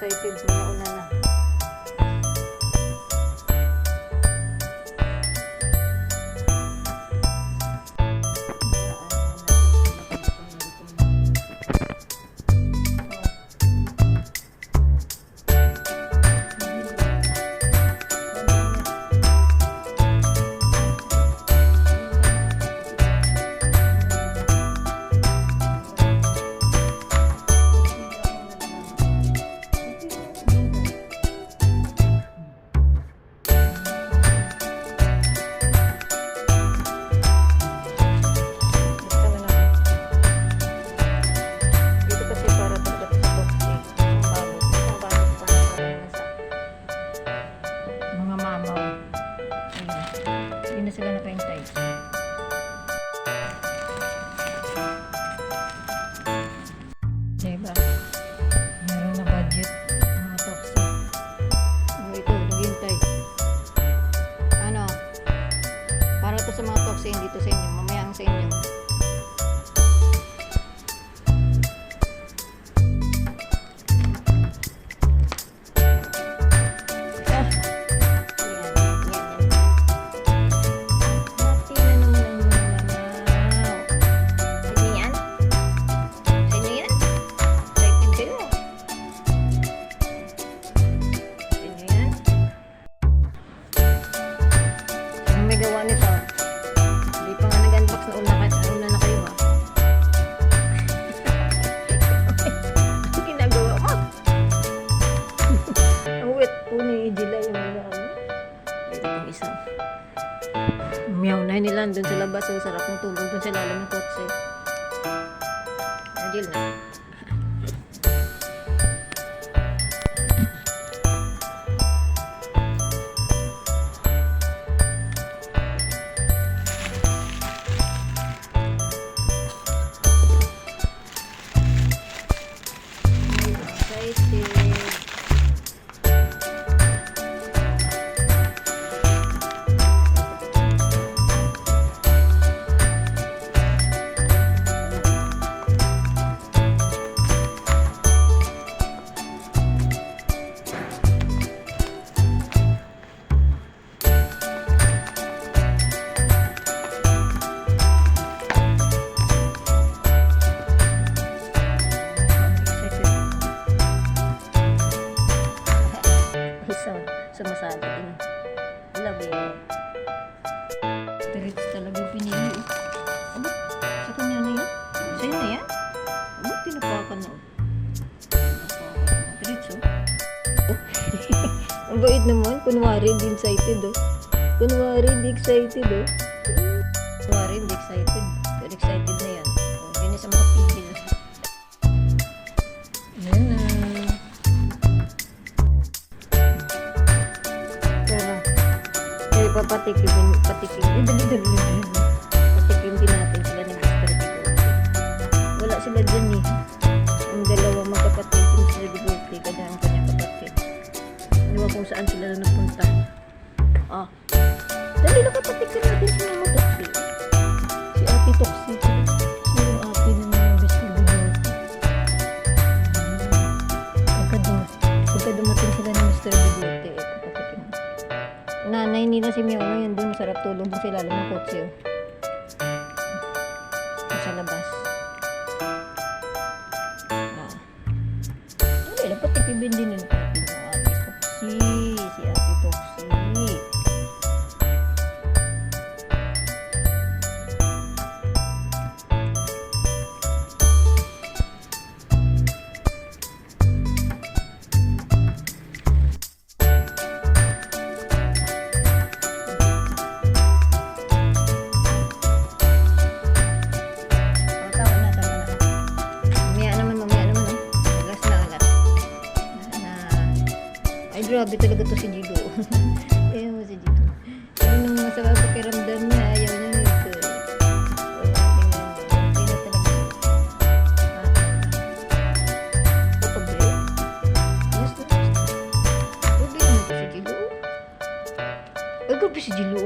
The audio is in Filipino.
excited. Una na. Sila nakaintay. Diba? Meron na budget. Mga toxic. Oh, ito, naghintay. Ano? Para to sa mga toxic, hindi to sa inyo. Mamaya ang sa inyo. Gawa nito. Hindi pa nga nag-unbox na una na kayo ha. Ang ginagawa mo. Ang wet po ni Ijila yung mga ano. Ito pang isa. Meow na nila doon sa labas. So, sarap ng tulog doon sa lalim ng kotse. Ijil na. Sumasali din. Love it. Diretso talaga pinili. Ano? Sa kanya na yan? Sa'yo na yan? Ano? Tinapakan na. Diretso. Ang bait naman. Kunwari hindi excited oh. Kunwari hindi excited oh. Kunwari hindi excited. Pero excited na yan. Hindi na siya makapigil. Ayan na. Patikim. Dali. Patikim din natin sila ng Mr. Bigote. Wala sila dyan eh. Ang dalawa magkapatid, si Mr. Bigote, kada ang kanyang kapatid. Ewan kung saan sila na napunta. Ah. Dali, nakapatikim natin si Mama Toxie. Si Ate Toxie. Si yung ate ng Mr. Bigote. Pagka dumating sila ng Mr. Bigote, nanay nila si Mio ngayon doon sarap tulog doon sa ilalim ng kotse sa labas. Hindi lang patikibin din yung Ate Toxie. Si Ate Toxie. Grabe talaga to si Jigo. Ayaw mo si Jigo. Ano nang masama pakiramdam niya, ayaw niya nito. Hindi na talaga. Pagkabi? Yes, na. Pagkabi naman to si Jigo. Ay, grabe si Jigo.